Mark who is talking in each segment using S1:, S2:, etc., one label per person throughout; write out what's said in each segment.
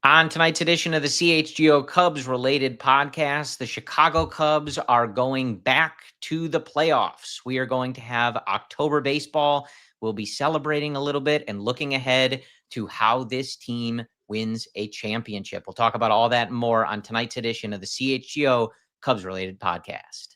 S1: On tonight's edition of the CHGO Cubs related podcast, the Chicago Cubs are going back to the playoffs. We are going to have October baseball. We'll be celebrating a little bit and looking ahead to how this team wins a championship. We'll talk about all that and more on tonight's edition of the CHGO Cubs related podcast.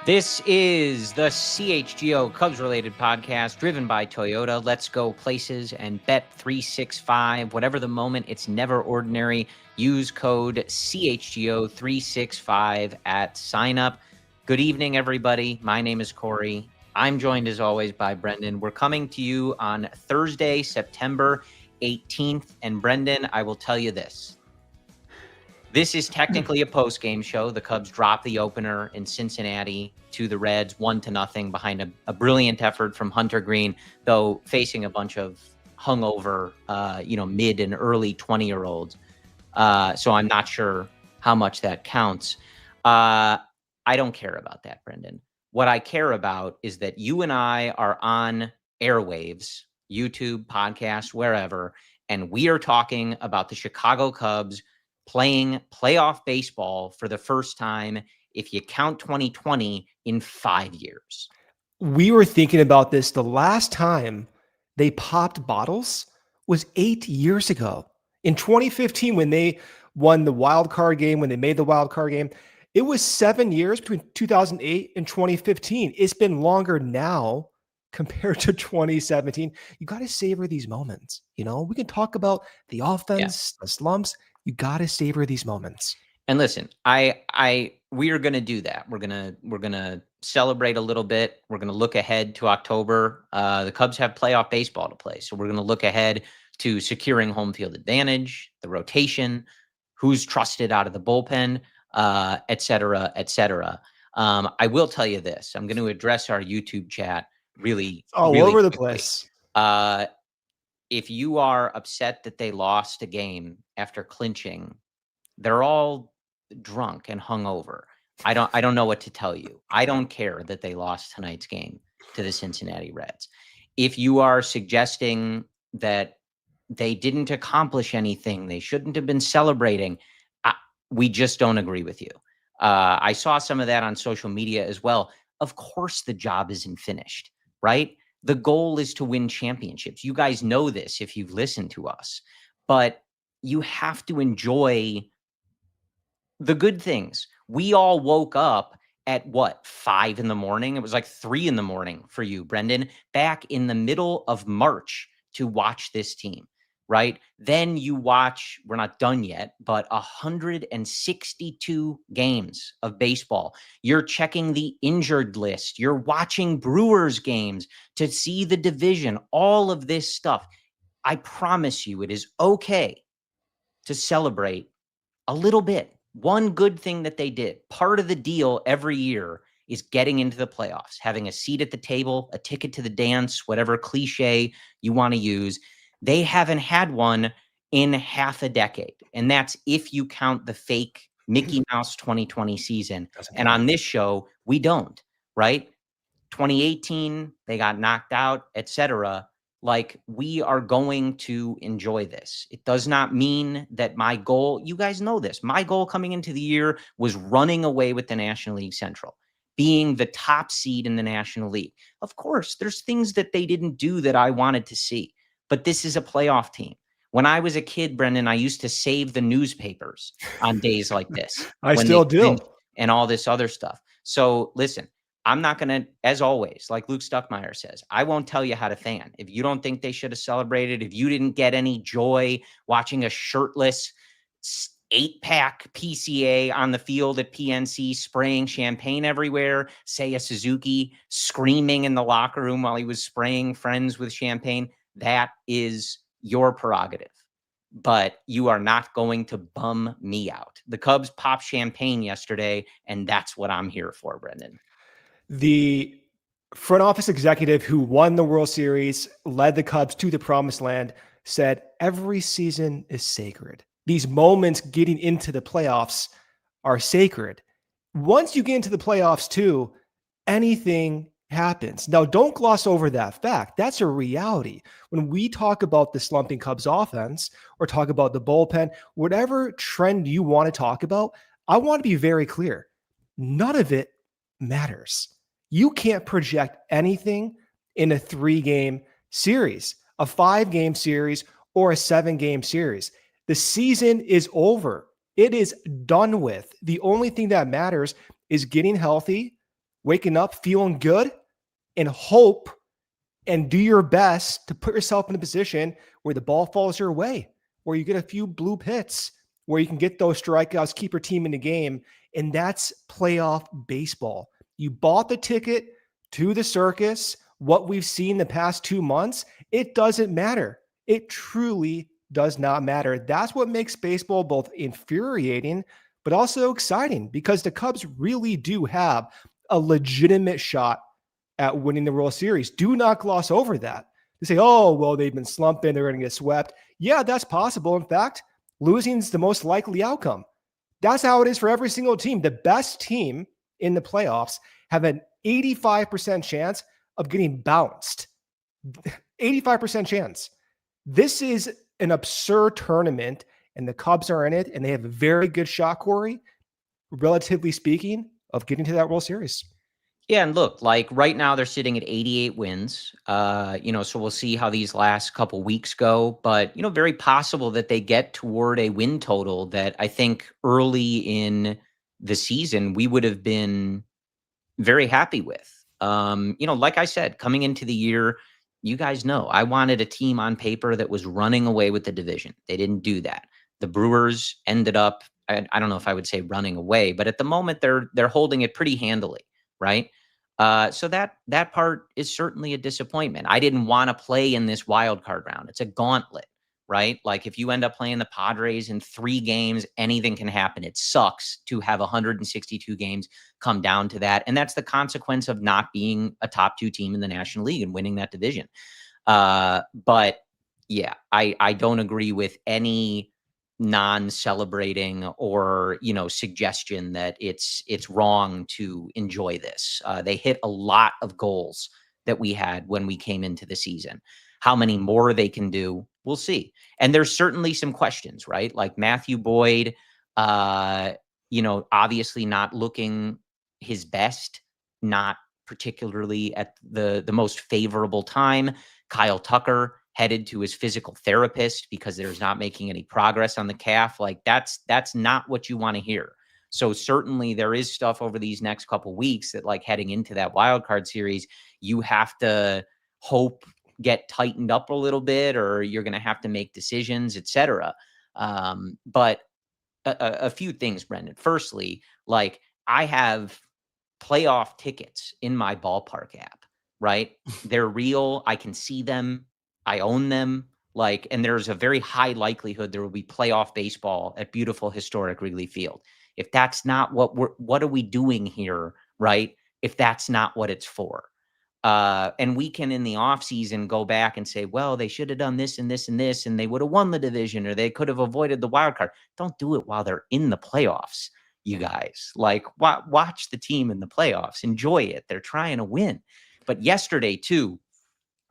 S1: This is the CHGO Cubs related podcast driven by Toyota. Let's go places and bet 365. Whatever the moment, it's never ordinary. Use code CHGO 365 at sign up. Good evening, everybody. My name is Corey. I'm joined as always by Brendan. We're coming to you on Thursday, September 18th. And Brendan, I will tell you this. This is technically a post-game show. The Cubs dropped the opener in Cincinnati to the Reds 1-0 behind a brilliant effort from Hunter Green, though facing a bunch of hungover, mid and early 20-year-olds. So I'm not sure how much that counts. I don't care about that, Brendan. What I care about is that you and I are on airwaves, YouTube, podcast, wherever, and we are talking about the Chicago Cubs playing playoff baseball for the first time, if you count 2020, in 5 years.
S2: We were thinking about this. The last time they popped bottles was 8 years ago. In 2015, when they won the wild card game, when they made the wild card game, it was 7 years between 2008 and 2015. It's been longer now compared to 2017. You got to savor these moments. We can talk about the offense, the slumps. You got to savor these moments.
S1: And listen, we are going to do that. We're going to celebrate a little bit. We're going to look ahead to October. The Cubs have playoff baseball to play. So we're going to look ahead to securing home field advantage, the rotation, who's trusted out of the bullpen, et cetera, et cetera. I will tell you this. I'm going to address our YouTube chat really
S2: over the
S1: quickly.
S2: place.
S1: If you are upset that they lost a game after clinching, they're all drunk and hungover. I don't know what to tell you. I don't care that they lost tonight's game to the Cincinnati Reds. If you are suggesting that they didn't accomplish anything, they shouldn't have been celebrating, we just don't agree with you. I saw some of that on social media as well. Of course the job isn't finished, right? The goal is to win championships. You guys know this if you've listened to us, but you have to enjoy the good things. We all woke up at 5 in the morning? It was like 3 in the morning for you, Brendan, back in the middle of March to watch this team, right? Then you watch, we're not done yet, but 162 games of baseball. You're checking the injured list. You're watching Brewers games to see the division, all of this stuff. I promise you it is okay to celebrate a little bit. One good thing that they did, part of the deal every year is getting into the playoffs, having a seat at the table, a ticket to the dance, whatever cliche you want to use. They haven't had one in half a decade. And that's if you count the fake Mickey Mouse 2020 season. And on this show, we don't, right? 2018, they got knocked out, etc. Like, we are going to enjoy this. It does not mean that my goal, you guys know this, my goal coming into the year was running away with the National League Central, being the top seed in the National League. Of course, there's things that they didn't do that I wanted to see, but this is a playoff team. When I was a kid, Brendan, I used to save the newspapers on days like this.
S2: I still do.
S1: And all this other stuff. So listen, I'm not going to, as always, like Luke Stuckmeyer says, I won't tell you how to fan. If you don't think they should have celebrated, if you didn't get any joy watching a shirtless 8-pack PCA on the field at PNC, spraying champagne everywhere. Seiya Suzuki screaming in the locker room while he was spraying friends with champagne. That is your prerogative. But you are not going to bum me out. The Cubs popped champagne yesterday, and that's what I'm here for, Brendan.
S2: The front office executive who won the World Series, led the Cubs to the promised land, said every season is sacred. These moments getting into the playoffs are sacred. Once you get into the playoffs too, anything happens. Now, don't gloss over that fact. That's a reality. When we talk about the slumping Cubs offense or talk about the bullpen, whatever trend you want to talk about, I want to be very clear. None of it matters. You can't project anything in a 3-game series, a 5-game series, or a 7-game series. The season is over. It is done with. The only thing that matters is getting healthy, waking up, feeling good, and hope and do your best to put yourself in a position where the ball falls your way, where you get a few blue hits, where you can get those strikeouts, keep your team in the game. And that's playoff baseball. You bought the ticket to the circus. What we've seen the past 2 months, it doesn't matter. It truly does not matter. That's what makes baseball both infuriating, but also exciting, because the Cubs really do have a legitimate shot at winning the World Series. Do not gloss over that. They say, oh, well, they've been slumping, they're going to get swept. Yeah, that's possible. In fact, losing is the most likely outcome. That's how it is for every single team. The best team in the playoffs have an 85% chance of getting bounced. 85% chance. This is an absurd tournament, and the Cubs are in it, and they have a very good shot, Corey, relatively speaking, of getting to that World Series.
S1: Yeah, and look, like right now they're sitting at 88 wins. So we'll see how these last couple weeks go, but very possible that they get toward a win total that I think early in the season we would have been very happy with. Like I said, coming into the year, you guys know I wanted a team on paper that was running away with the division. They didn't do that. The Brewers ended up, I don't know if I would say running away, but at the moment they're holding it pretty handily, right? So that part is certainly a disappointment. I didn't want to play in this wild card round. It's a gauntlet, right? Like if you end up playing the Padres in 3 games, anything can happen. It sucks to have 162 games come down to that. And that's the consequence of not being a top 2 team in the National League and winning that division. But yeah, I don't agree with any non-celebrating or suggestion that it's wrong to enjoy this. They hit a lot of goals that we had when we came into the season. How many more they can do, we'll see. And there's certainly some questions, right? Like Matthew Boyd, obviously not looking his best, not particularly at the most favorable time. Kyle Tucker headed to his physical therapist because there's not making any progress on the calf. Like that's not what you want to hear. So certainly there is stuff over these next couple weeks that, like, heading into that wild card series, you have to hope get tightened up a little bit, or you're going to have to make decisions, etc. But a few things, Brendan. Firstly, like, I have playoff tickets in my ballpark app, right? They're real. I can see them. I own them. Like, and there's a very high likelihood there will be playoff baseball at beautiful historic Wrigley Field. If that's not what are we doing here, right? If that's not what it's for. And we can, in the offseason, go back and say, well, they should have done this and this and this, and they would have won the division, or they could have avoided the wild card. Don't do it while they're in the playoffs, you guys. Like, watch the team in the playoffs. Enjoy it. They're trying to win. But yesterday, too,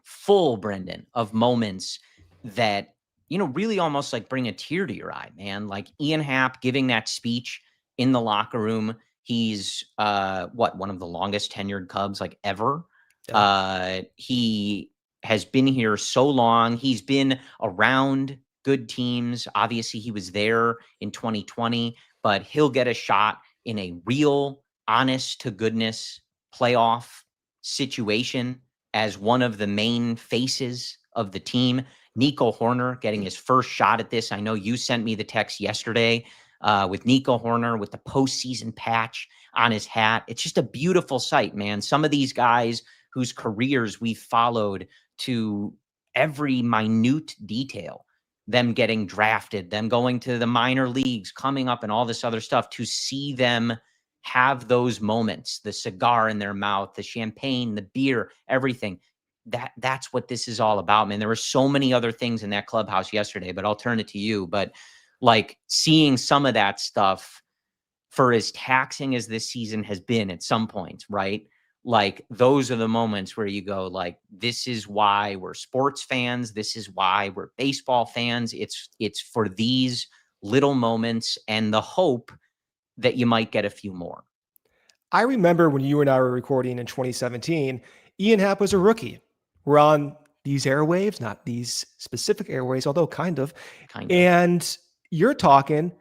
S1: full, Brendan, of moments that, really almost like bring a tear to your eye, man. Like Ian Happ giving that speech in the locker room. He's one of the longest tenured Cubs like ever. Yeah. He has been here so long. He's been around good teams. Obviously, he was there in 2020, but he'll get a shot in a real, honest to goodness playoff situation as one of the main faces of the team. Nico Horner getting his first shot at this. I know you sent me the text yesterday with Nico Horner with the postseason patch on his hat. It's just a beautiful sight, man. Some of these guys whose careers we followed to every minute detail, them getting drafted, them going to the minor leagues, coming up and all this other stuff, to see them have those moments, the cigar in their mouth, the champagne, the beer, everything. That's what this is all about, man. There were so many other things in that clubhouse yesterday, but I'll turn it to you. But like seeing some of that stuff, for as taxing as this season has been at some points, right? Like those are the moments where you go like, this is why we're sports fans. This is why we're baseball fans. It's for these little moments and the hope that you might get a few more.
S2: I remember when you and I were recording in 2017, Ian Happ was a rookie. We're on these airwaves, not these specific airwaves, although kind of. And you're talking,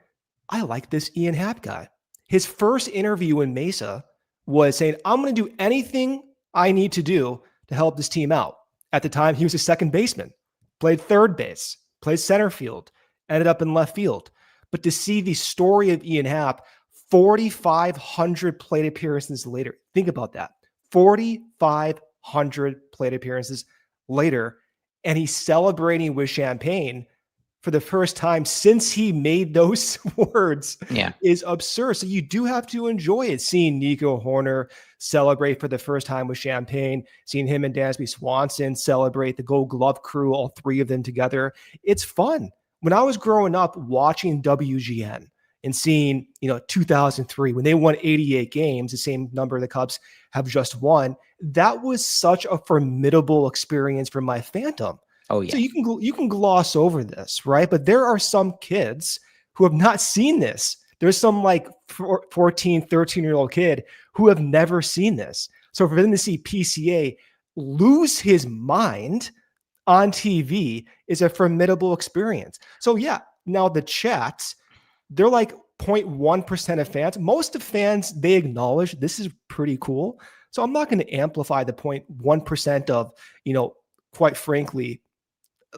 S2: I like this Ian Happ guy. His first interview in Mesa was saying, I'm going to do anything I need to do to help this team out. At the time, he was a second baseman, played third base, played center field, ended up in left field. But to see the story of Ian Happ, 4,500 plate appearances later, think about that. 4,500 plate appearances later, and he's celebrating with champagne for the first time since he made those words is absurd. So you do have to enjoy it. Seeing Nico Horner celebrate for the first time with champagne, seeing him and Dansby Swanson celebrate, the Gold Glove crew, all three of them together. It's fun. When I was growing up watching WGN and seeing, 2003, when they won 88 games, the same number the Cubs have just won, that was such a formidable experience for my phantom.
S1: Oh, yeah.
S2: So you can gloss over this, right? But there are some kids who have not seen this. There's some like 14, 13-year-old kid who have never seen this. So for them to see PCA lose his mind on TV is a formidable experience. So yeah, now the chats, they're like 0.1% of fans. Most of fans, they acknowledge this is pretty cool. So I'm not going to amplify the 0.1% of, quite frankly,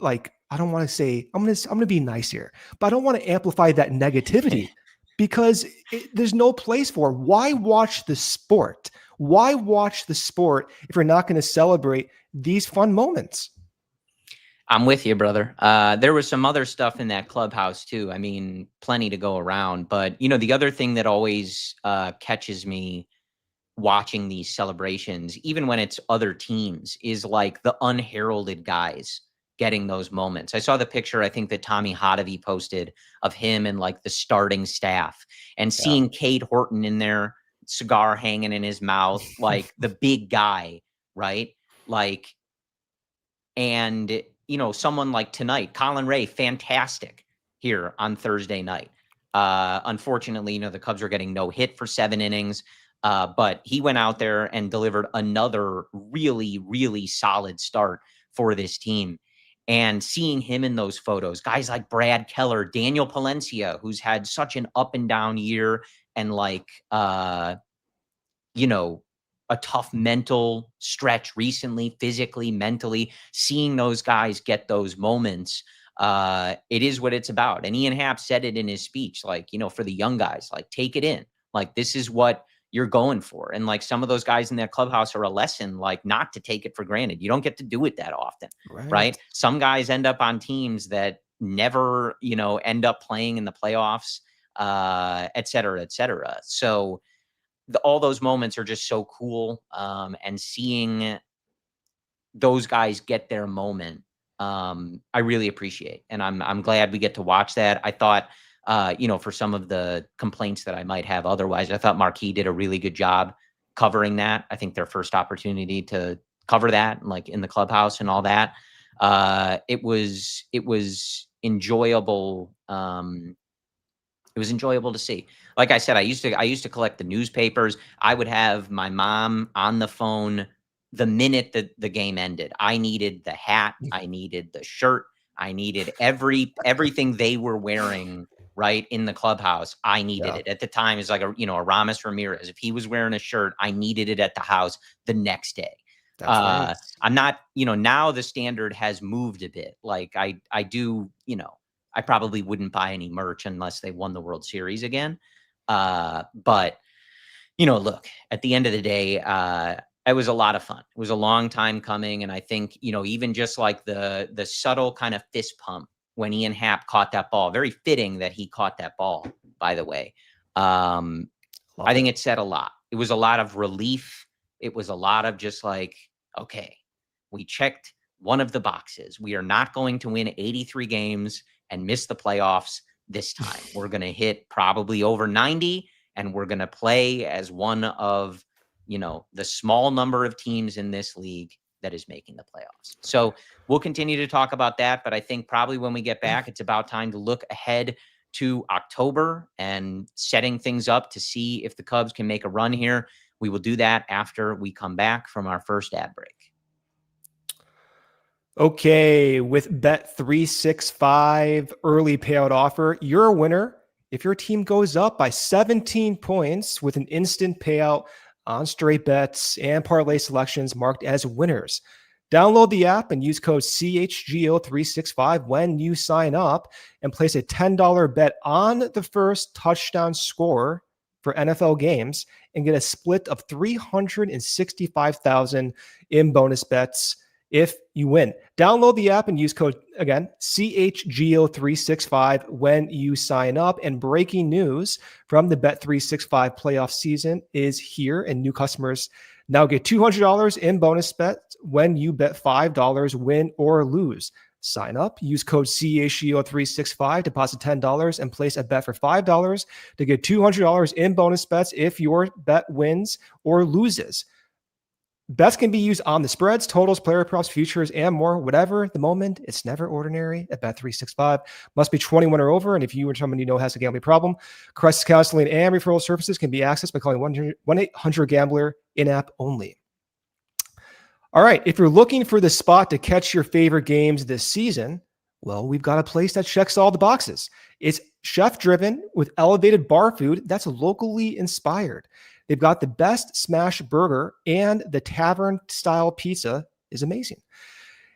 S2: like, I don't want to say, I'm going to be nice here, but I don't want to amplify that negativity because there's no place for it. Why watch the sport? Why watch the sport if you're not going to celebrate these fun moments?
S1: I'm with you, brother. There was some other stuff in that clubhouse too. I mean, plenty to go around, but the other thing that always catches me watching these celebrations, even when it's other teams, is like the unheralded guys getting those moments. I saw the picture, I think that Tommy Hotovy posted of him and like the starting staff and seeing Cade Horton in there, cigar hanging in his mouth, like the big guy, right? Like, and someone like tonight, Colin Ray, fantastic here on Thursday night. Unfortunately, the Cubs are getting no hit for 7 innings. But he went out there and delivered another really, really solid start for this team. And seeing him in those photos, guys like Brad Keller, Daniel Palencia, who's had such an up and down year and like, a tough mental stretch recently, physically, mentally, seeing those guys get those moments. It is what it's about. And Ian Happ said it in his speech, like, for the young guys, like, take it in. Like, this is what you're going for. And like some of those guys in that clubhouse are a lesson, like not to take it for granted. You don't get to do it that often, right? Some guys end up on teams that never, end up playing in the playoffs, et cetera, et cetera. So all those moments are just so cool. And seeing those guys get their moment, I really appreciate. And I'm glad we get to watch that. I thought, for some of the complaints that I might have otherwise, I thought Marquee did a really good job covering that. I think their first opportunity to cover that, like in the clubhouse and all that, it was enjoyable. It was enjoyable to see. Like I said, I used to collect the newspapers. I would have my mom on the phone the minute that the game ended. I needed the hat. I needed the shirt. I needed everything they were wearing right in the clubhouse. I needed it at the time. It's like a Ramos Ramirez. If he was wearing a shirt, I needed it at the house the next day. I'm not, now the standard has moved a bit. Like I do I probably wouldn't buy any merch unless they won the World Series again. But look, at the end of the day, it was a lot of fun. It was a long time coming. And I think, even just like the subtle kind of fist pump when Ian Happ caught that ball, very fitting that he caught that ball, by the way. I think it said a lot. It was a lot of relief. It was a lot of just like, okay, we checked one of the boxes. We are not going to win 83 games and miss the playoffs this time. We're going to hit probably over 90, and we're going to play as one of, the small number of teams in this league that is making the playoffs. So we'll continue to talk about that. But I think probably when we get back, it's about time to look ahead to October and setting things up to see if the Cubs can make a run here. We will do that after we come back from our first ad break.
S2: Okay, with Bet365 early payout offer, you're a winner if your team goes up by 17 points with an instant payout on straight bets and parlay selections marked as winners. Download the app and use code CHGO365 when you sign up and place a $10 bet on the first touchdown score for NFL games and get a split of $365,000 in bonus bets if you win. Download the app and use code, again, CHGO365 when you sign up. And breaking news from the Bet365 playoff season is here, and new customers now get $200 in bonus bets when you bet $5, win or lose. Sign up, use code CHGO365, deposit $10, and place a bet for $5 to get $200 in bonus bets if your bet wins or loses. Bets can be used on the spreads, totals, player props, futures, and more. Whatever the moment, it's never ordinary at Bet365. Must be 21 or over, and if you or someone you know has a gambling problem, crisis counseling and referral services can be accessed by calling 1-800-GAMBLER in-app only. All right, if you're looking for the spot to catch your favorite games this season, well, we've got a place that checks all the boxes. It's chef-driven with elevated bar food that's locally inspired. They've got the best smash burger, and the tavern-style pizza is amazing.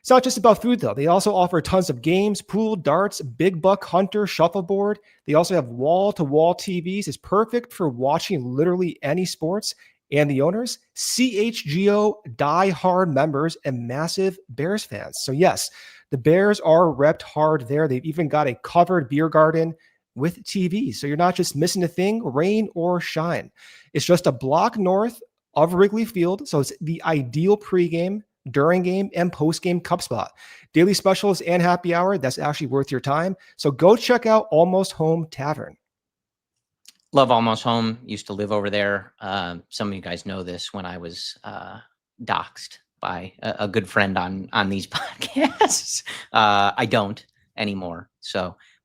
S2: It's not just about food, though. They also offer tons of games, pool, darts, big buck hunter, shuffleboard. They also have wall-to-wall TVs. It's perfect for watching literally any sports. And the owners, CHGO die-hard members and massive Bears fans. So yes, the Bears are repped hard there. They've even got a covered beer garden with TV. So you're not just missing a thing, rain or shine. It's just a block north of Wrigley Field. So it's the ideal pregame, during game, and post-game Cub spot. Daily specials and happy hour, that's actually worth your time. So go check out Almost Home Tavern.
S1: Love Almost Home. Used to live over there. Some of you guys know this when I was doxxed by a good friend on these podcasts. I don't anymore.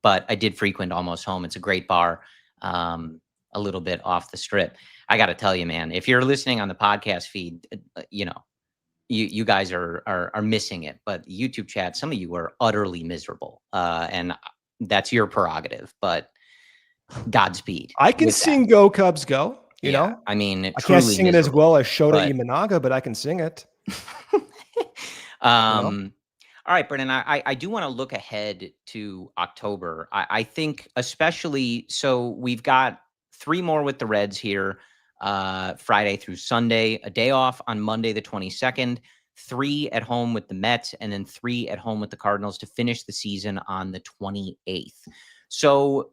S1: But I did frequent Almost Home. It's a great bar, a little bit off the strip. I got to tell you, man, if you're listening on the podcast feed, you guys are missing it. But YouTube chat, some of you are utterly miserable, and that's your prerogative. But Godspeed.
S2: I can sing that. Go Cubs Go, you know?
S1: I mean,
S2: I can't sing it as well as Shota Imanaga, but I can sing it.
S1: All right, Brennan, I do want to look ahead to October. I think especially, so we've got 3 more with the Reds here, Friday through Sunday, a day off on Monday, the 22nd, 3 at home with the Mets, and then 3 at home with the Cardinals to finish the season on the 28th. So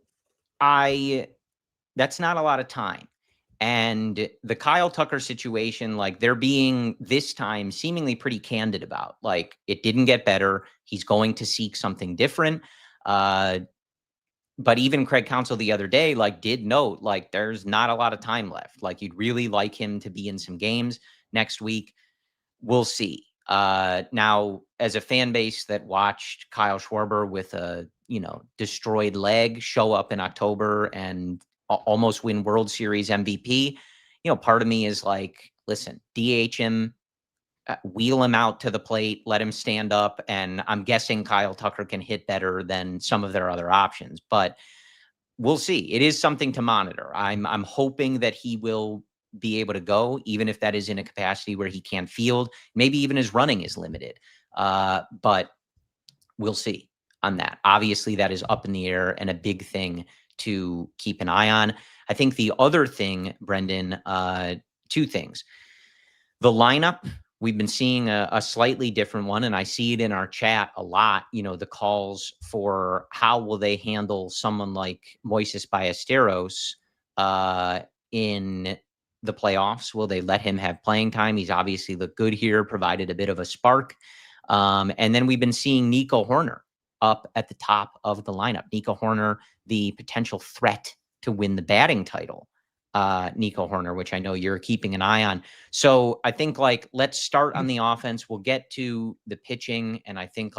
S1: that's not a lot of time. And the Kyle Tucker situation, like they're being this time seemingly pretty candid about, like it didn't get better. He's going to seek something different. But even Craig Counsell the other day, like did note, like there's not a lot of time left. Like you'd really like him to be in some games next week. We'll see. Now, as a fan base that watched Kyle Schwarber with a, destroyed leg show up in October and almost win World Series MVP, part of me is like, listen, DH him, wheel him out to the plate, let him stand up. And I'm guessing Kyle Tucker can hit better than some of their other options, but we'll see. It is something to monitor. I'm hoping that he will be able to go, even if that is in a capacity where he can't field. Maybe even his running is limited. But we'll see. on that. Obviously, that is up in the air and a big thing to keep an eye on. I think the other thing, Brendan, two things. The lineup, we've been seeing a slightly different one, and I see it in our chat a lot, the calls for how will they handle someone like Moises Ballesteros in the playoffs. Will they let him have playing time? He's obviously looked good here, provided a bit of a spark. And then we've been seeing Nico Hoerner up at the top of the lineup. Nico Hoerner, the potential threat to win the batting title. Nico Hoerner, which I know you're keeping an eye on. So I think let's start on the offense. We'll get to the pitching. And I think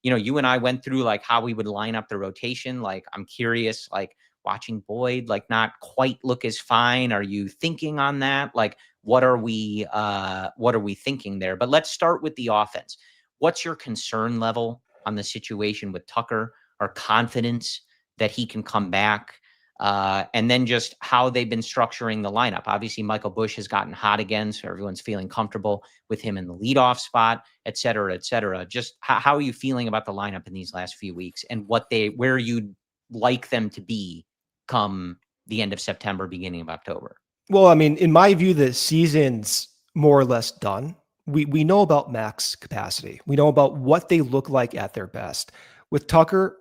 S1: you and I went through how we would line up the rotation. I'm curious, watching Boyd, not quite look as fine. Are you thinking on that? What are we thinking there? But let's start with the offense. What's your concern level on the situation with Tucker? Our confidence that he can come back? And then just how they've been structuring the lineup. Obviously, Michael Busch has gotten hot again, so everyone's feeling comfortable with him in the leadoff spot, et cetera, et cetera. Just how are you feeling about the lineup in these last few weeks and where you'd like them to be come the end of September, beginning of October?
S2: Well, I mean, in my view, the season's more or less done. We know about max capacity. We know about what they look like at their best. With Tucker,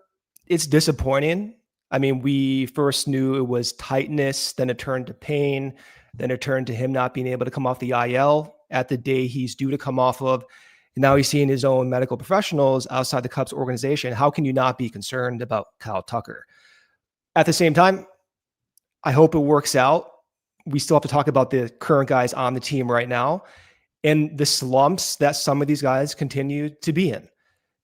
S2: it's disappointing. I mean, we first knew it was tightness, then it turned to pain, then it turned to him not being able to come off the IL at the day he's due to come off of. And now he's seeing his own medical professionals outside the Cubs organization. How can you not be concerned about Kyle Tucker? At the same time, I hope it works out. We still have to talk about the current guys on the team right now and the slumps that some of these guys continue to be in.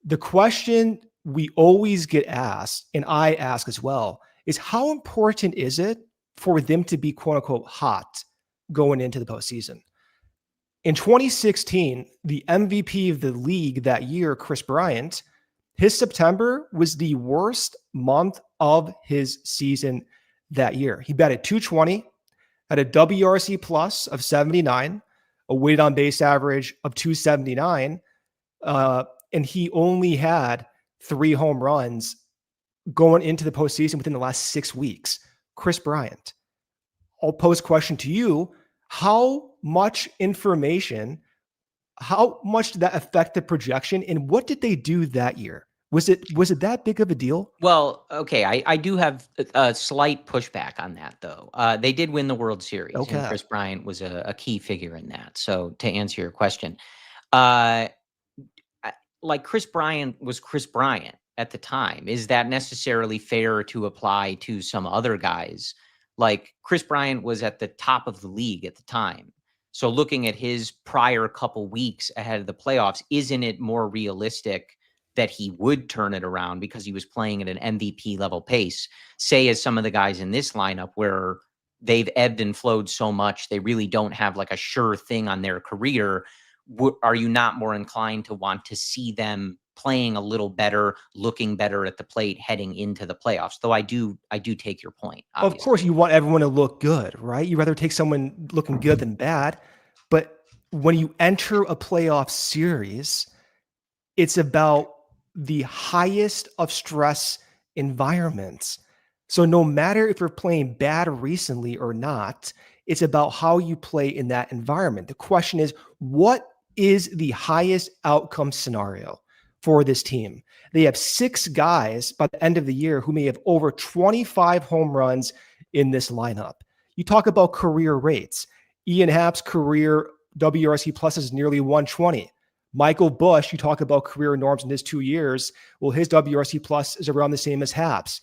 S2: The question we always get asked, and I ask as well, is how important is it for them to be quote unquote hot going into the postseason? In 2016, the MVP of the league that year, Kris Bryant, his September was the worst month of his season that year. He batted .220, had a WRC plus of 79, a weighted on base average of 279, and he only had 3 home runs going into the postseason within the last 6 weeks. Kris Bryant. I'll pose a question to you. How much information, how much did that affect the projection, and what did they do that year? Was it that big of a deal?
S1: Well, okay, I do have a slight pushback on that, though. They did win the World Series, and Kris Bryant was a key figure in that. So to answer your question, Kris Bryant was Kris Bryant at the time. Is that necessarily fair to apply to some other guys? Kris Bryant was at the top of the league at the time. So looking at his prior couple weeks ahead of the playoffs, isn't it more realistic that he would turn it around because he was playing at an MVP level pace, say as some of the guys in this lineup where they've ebbed and flowed so much, they really don't have a sure thing on their career? Are you not more inclined to want to see them playing a little better, looking better at the plate heading into the playoffs? Though I do take your point. Obviously.
S2: Of course, you want everyone to look good, right? You'd rather take someone looking good than bad. But when you enter a playoff series, it's about the highest of stress environments. So no matter if you're playing bad recently or not, it's about how you play in that environment. The question is, what is the highest outcome scenario for this team? They have 6 guys by the end of the year who may have over 25 home runs in this lineup. You talk about career rates. Ian Happ's career WRC plus is nearly 120. Michael Busch, you talk about career norms in his 2 years. Well, his WRC plus is around the same as Happ's.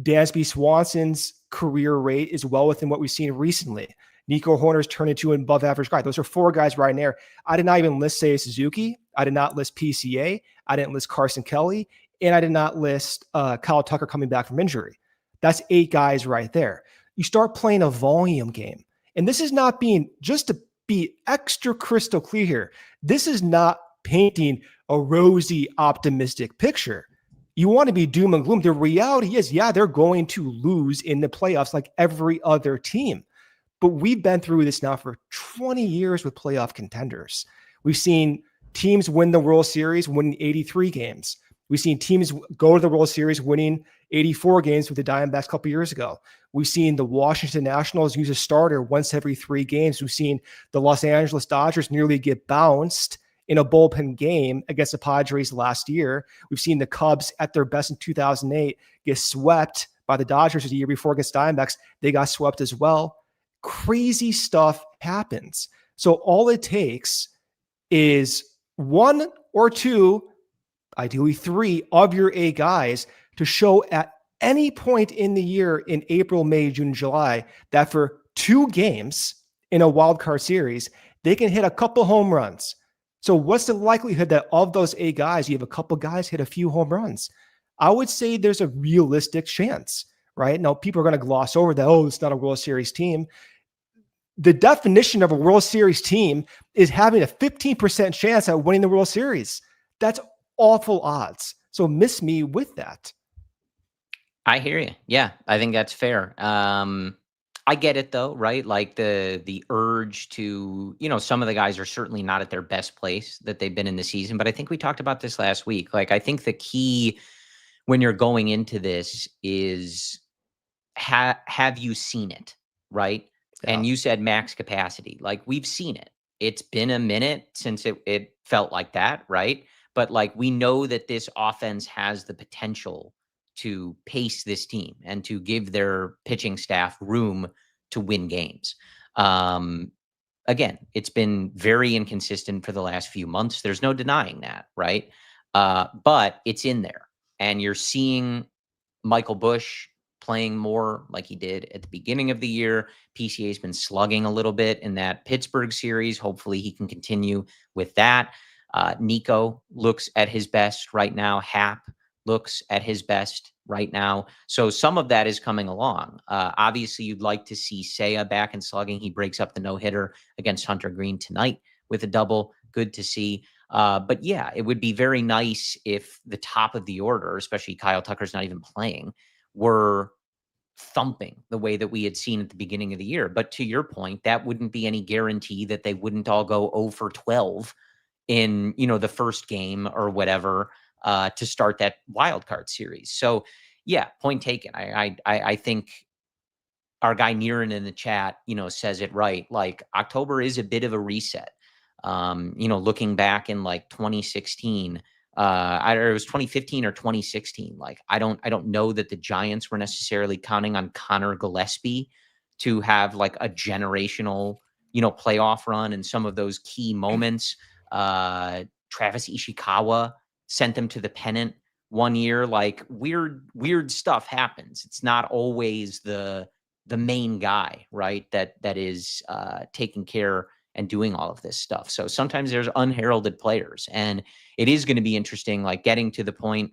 S2: Dansby Swanson's career rate is well within what we've seen recently. Nico Hoerner's turned into an above average guy. Those are 4 guys right in there. I did not even list Seiya Suzuki. I did not list PCA. I didn't list Carson Kelly. And I did not list Kyle Tucker coming back from injury. That's 8 guys right there. You start playing a volume game. And this is not being, just to be extra crystal clear here, this is not painting a rosy, optimistic picture. You want to be doom and gloom. The reality is, yeah, they're going to lose in the playoffs like every other team. But we've been through this now for 20 years with playoff contenders. We've seen teams win the World Series, win 83 games. We've seen teams go to the World Series winning 84 games with the Diamondbacks a couple years ago. We've seen the Washington Nationals use a starter once every 3 games. We've seen the Los Angeles Dodgers nearly get bounced in a bullpen game against the Padres last year. We've seen the Cubs at their best in 2008 get swept by the Dodgers the year before against Diamondbacks. They got swept as well. Crazy stuff happens. So all it takes is 1 or 2, ideally 3 of your A guys to show at any point in the year in April, May, June, July that for 2 games in a wild card series, they can hit a couple home runs. So what's the likelihood that of those A guys, you have a couple guys hit a few home runs? I would say there's a realistic chance, right? Now, people are going to gloss over that, oh, it's not a World Series team. The definition of a World Series team is having a 15% chance at winning the World Series. That's awful odds. So miss me with that.
S1: I hear you. Yeah, I think that's fair. I get it though, right? Like the urge to, some of the guys are certainly not at their best place that they've been in the season, but I think we talked about this last week. Like, I think the key when you're going into this is have you seen it, right?
S2: Yeah.
S1: And you said max capacity. Like, we've seen it. It's been a minute since it felt like that, right? But like, we know that this offense has the potential to pace this team and to give their pitching staff room to win games. Again, it's been very inconsistent for the last few months. There's no denying that, right? But it's in there. And you're seeing Michael Busch playing more like he did at the beginning of the year. PCA's been slugging a little bit in that Pittsburgh series. Hopefully he can continue with that. Nico looks at his best right now. Hap looks at his best right now. So some of that is coming along. Obviously, you'd like to see Seiya back in slugging. He breaks up the no-hitter against Hunter Green tonight with a double. Good to see. But yeah, it would be very nice if the top of the order, especially Kyle Tucker's not even playing, were thumping the way that we had seen at the beginning of the year. But to your point, that wouldn't be any guarantee that they wouldn't all go 0 for 12 in, the first game or whatever to start that wild card series. So yeah, point taken. I think our guy Niren in the chat, says it right. Like, October is a bit of a reset. Looking back in like 2016, either it was 2015 or 2016. Like, I don't know that the Giants were necessarily counting on Connor Gillespie to have like a generational, playoff run in some of those key moments. Travis Ishikawa sent them to the pennant one year. Like, weird stuff happens. It's not always the main guy, right? That is taking care and doing all of this stuff. So sometimes there's unheralded players, and it is going to be interesting, like getting to the point,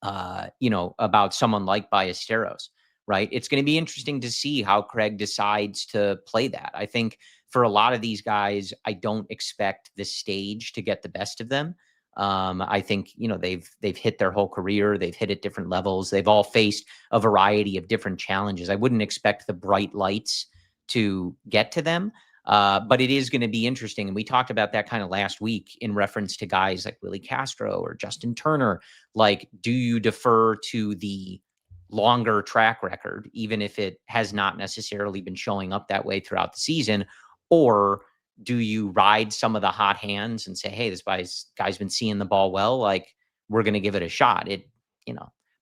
S1: about someone like Ballesteros, right? It's going to be interesting to see how Craig decides to play that. I think for a lot of these guys, I don't expect the stage to get the best of them. I think, they've hit their whole career. They've hit at different levels. They've all faced a variety of different challenges. I wouldn't expect the bright lights to get to them. But it is going to be interesting. And we talked about that kind of last week in reference to guys like Willie Castro or Justin Turner. Like, do you defer to the longer track record, even if it has not necessarily been showing up that way throughout the season? Or do you ride some of the hot hands and say, hey, this guy's been seeing the ball well, like, we're going to give it a shot?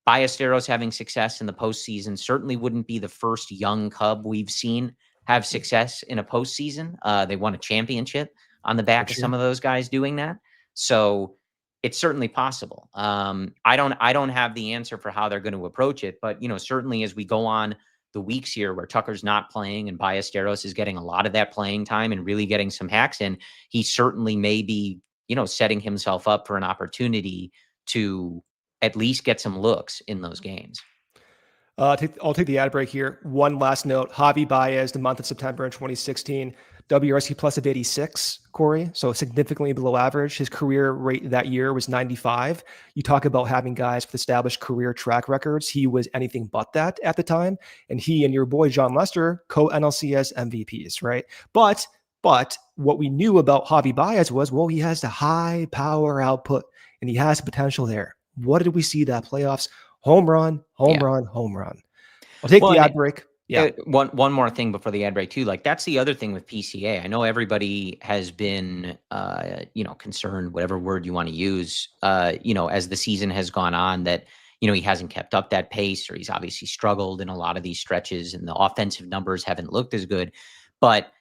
S1: Ballesteros having success in the postseason certainly wouldn't be the first young Cub we've seen have success in a postseason. They won a championship on the back of some of those guys doing that. So it's certainly possible. I don't have the answer for how they're going to approach it, but certainly as we go on the weeks here where Tucker's not playing and Ballesteros is getting a lot of that playing time and really getting some hacks in, he certainly may be, setting himself up for an opportunity to at least get some looks in those games.
S2: I'll take the ad break here. One last note: Javi Baez, the month of September in 2016, WRC plus of 86, Corey, so significantly below average. His career rate that year was 95. You talk about having guys with established career track records. He was anything but that at the time. And he and your boy John Lester co-NLCS MVPs, right? But what we knew about Javi Baez was, well, he has the high power output and he has potential there. What did we see that playoffs? Home run, home
S1: Yeah.
S2: run, home run. I'll take
S1: Well,
S2: the
S1: and
S2: ad break. Yeah.
S1: one more thing before the ad break too. Like that's the other thing with PCA. I know everybody has been, concerned, whatever word you want to use, as the season has gone on, that he hasn't kept up that pace, or he's obviously struggled in a lot of these stretches, and the offensive numbers haven't looked as good. But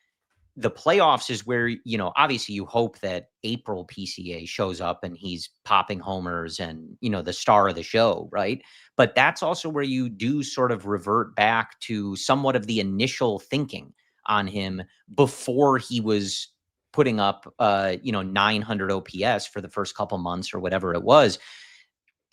S1: the playoffs is where, obviously you hope that April PCA shows up and he's popping homers and, the star of the show, right? But that's also where you do sort of revert back to somewhat of the initial thinking on him before he was putting up, 900 OPS for the first couple months or whatever it was.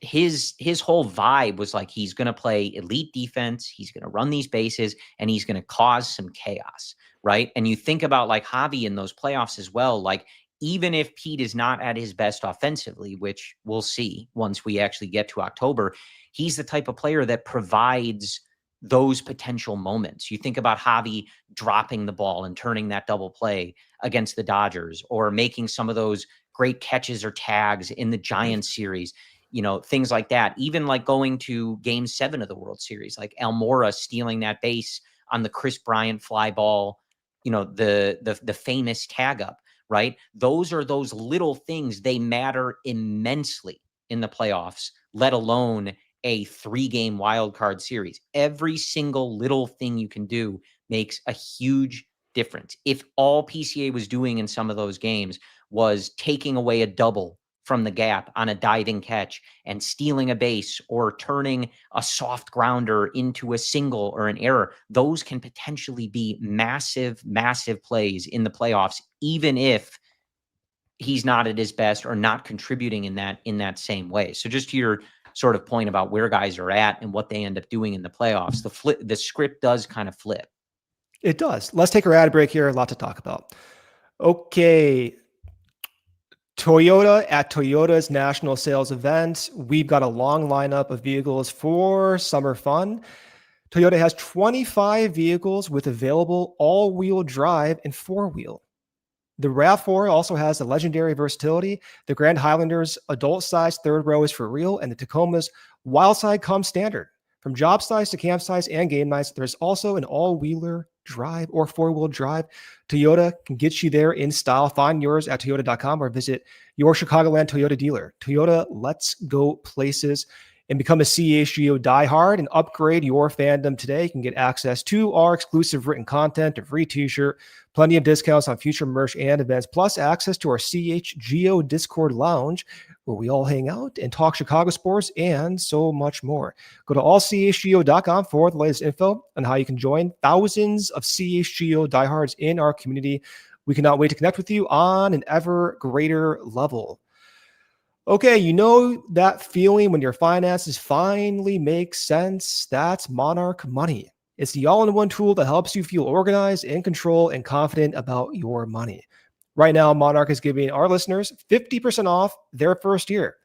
S1: His whole vibe was like, he's going to play elite defense, he's going to run these bases, and he's going to cause some chaos, right? And you think about like Javi in those playoffs as well. Like, even if Pete is not at his best offensively, which we'll see once we actually get to October, he's the type of player that provides those potential moments. You think about Javi dropping the ball and turning that double play against the Dodgers, or making some of those great catches or tags in the Giants series, things like that. Even like going to Game 7 of the World Series, like Almora stealing that base on the Chris Bryant fly ball, the famous tag up, right? Those are those little things. They matter immensely in the playoffs, let alone a 3-game wild card series. Every single little thing you can do makes a huge difference. If all PCA was doing in some of those games was taking away a double from the gap on a diving catch and stealing a base, or turning a soft grounder into a single or an error, those can potentially be massive, massive plays in the playoffs, even if he's not at his best or not contributing in that same way. So just to your sort of point about where guys are at and what they end up doing in the playoffs, the script does kind of flip.
S2: It does. Let's take our ad break here. A lot to talk about. Okay. Toyota at Toyota's national sales event. We've got a long lineup of vehicles for summer fun. Toyota has 25 vehicles with available all-wheel drive and four-wheel. The RAV4 also has the legendary versatility. The Grand Highlander's adult size third row is for real, and the Tacoma's wild side comes standard. From job size to camp size and game nights, there's also an all-wheeler drive or four-wheel drive. Toyota can get you there in style. Find yours at toyota.com or visit your Chicagoland Toyota dealer. Toyota, let's go places and become a CHGO diehard and upgrade your fandom today. You can get access to our exclusive written content, a free t-shirt, plenty of discounts on future merch and events, plus access to our CHGO Discord lounge, where we all hang out and talk Chicago sports and so much more. Go to allchgo.com for the latest info on how you can join thousands of CHGO diehards in our community. We cannot wait to connect with you on an ever greater level. Okay, you know that feeling when your finances finally make sense? That's Monarch Money. It's the all-in-one tool that helps you feel organized, in control, and confident about your money. Right now, Monarch is giving our listeners 50% off their first year.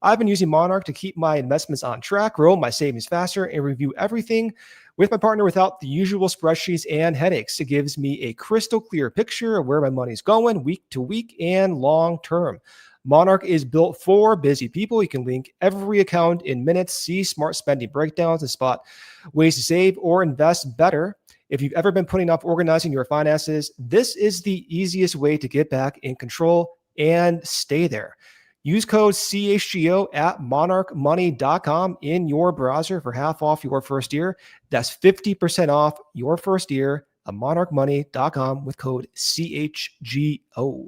S2: I've been using Monarch to keep my investments on track, grow my savings faster, and review everything with my partner without the usual spreadsheets and headaches. It gives me a crystal clear picture of where my money's going week to week and long term. Monarch is built for busy people. You can link every account in minutes, see smart spending breakdowns, and spot ways to save or invest better. If you've ever been putting off organizing your finances, this is the easiest way to get back in control and stay there. Use code CHGO at monarchmoney.com in your browser for half off your first year. That's 50% off your first year at monarchmoney.com with code CHGO.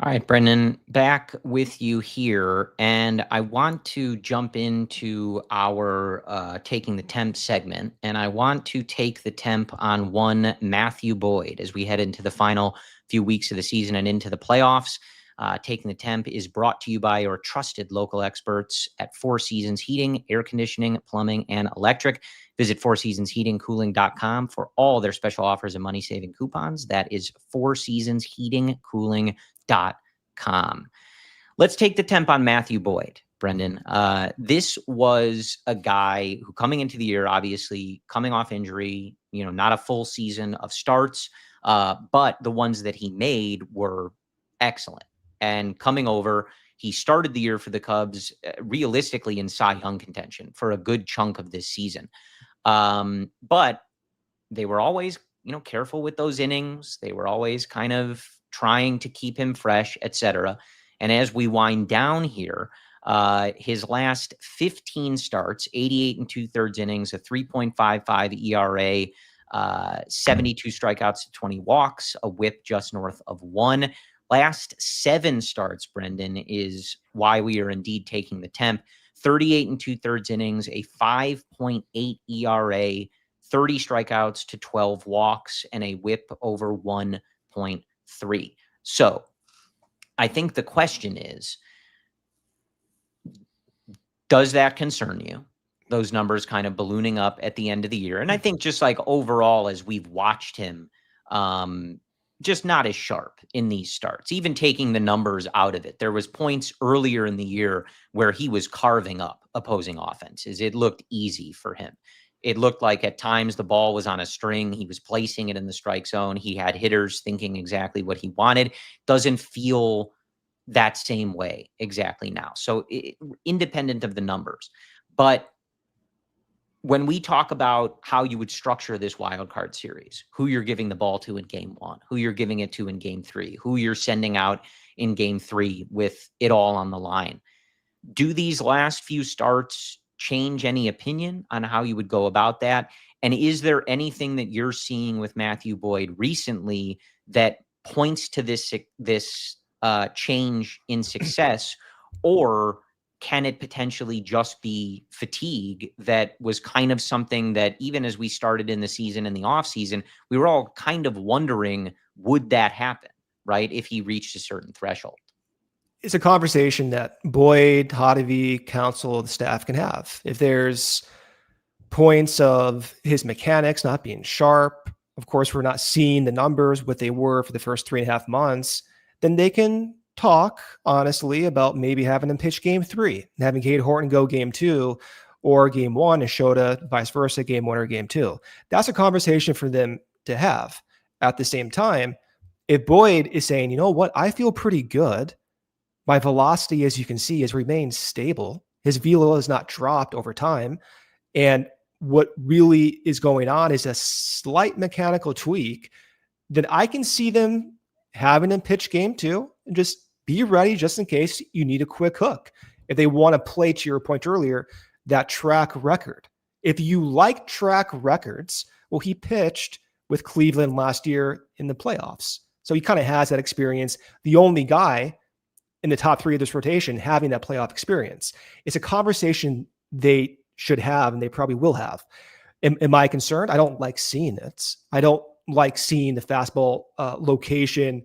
S1: All right, Brendan, back with you here. And I want to jump into our Taking the Temp segment. And I want to take the temp on one Matthew Boyd as we head into the final few weeks of the season and into the playoffs. Taking the Temp is brought to you by your trusted local experts at Four Seasons Heating, Air Conditioning, Plumbing, and Electric. Visit fourseasonsheatingcooling.com for all their special offers and money-saving coupons. That is fourseasonsheatingcooling.com. Let's take the temp on Matthew Boyd, Brendan. This was a guy who, coming into the year, obviously coming off injury, not a full season of starts, but the ones that he made were excellent. And coming over, He started the year for the Cubs realistically in Cy Young contention for a good chunk of this season. But they were always, careful with those innings. They were always kind of trying to keep him fresh, etc. And as we wind down here, his last 15 starts, 88 and 2/3 innings, a 3.55 ERA, 72 strikeouts to 20 walks, a whip just north of 1. Last 7 starts, Brendan, is why we are indeed taking the temp. 38 and 2/3 innings, a 5.8 ERA, 30 strikeouts to 12 walks, and a whip over 1.3. So I think the question is, does that concern you? Those numbers kind of ballooning up at the end of the year. And I think just like overall, as we've watched him, just not as sharp in these starts, even taking the numbers out of it. There was points earlier in the year where he was carving up opposing offenses. It looked easy for him. It looked like at times the ball was on a string. He was placing it in the strike zone. He had hitters thinking exactly what he wanted. Doesn't feel that same way exactly now. So independent of the numbers. But when we talk about how you would structure this wild card series, who you're giving the ball to in game 1, who you're giving it to in game 3, who you're sending out in game 3 with it all on the line, do these last few starts change any opinion on how you would go about that? And is there anything that you're seeing with Matthew Boyd recently that points to this change in success, or can it potentially just be fatigue that was kind of something that even as we started in the season and the offseason, we were all kind of wondering, would that happen, right, if he reached a certain threshold?
S2: It's a conversation that Boyd, Hottovy, Counsell, the staff can have. If there's points of his mechanics not being sharp, of course, we're not seeing the numbers, what they were for the first 3.5 months, then they can talk honestly about maybe having him pitch game 3 and having Cade Horton go game 2 or game 1 and Shota vice versa, game 1 or game 2. That's a conversation for them to have. At the same time, if Boyd is saying, you know what, I feel pretty good. My velocity, as you can see, has remained stable. His velo has not dropped over time. And what really is going on is a slight mechanical tweak. Then I can see them having him pitch game 2 and just be ready just in case you need a quick hook. If they want to play, to your point earlier, that track record. If you like track records, well, he pitched with Cleveland last year in the playoffs. So he kind of has that experience. The only guy in the top 3 of this rotation having that playoff experience. It's a conversation they should have, and they probably will have. Am I concerned? I don't like seeing it. I don't like seeing the fastball location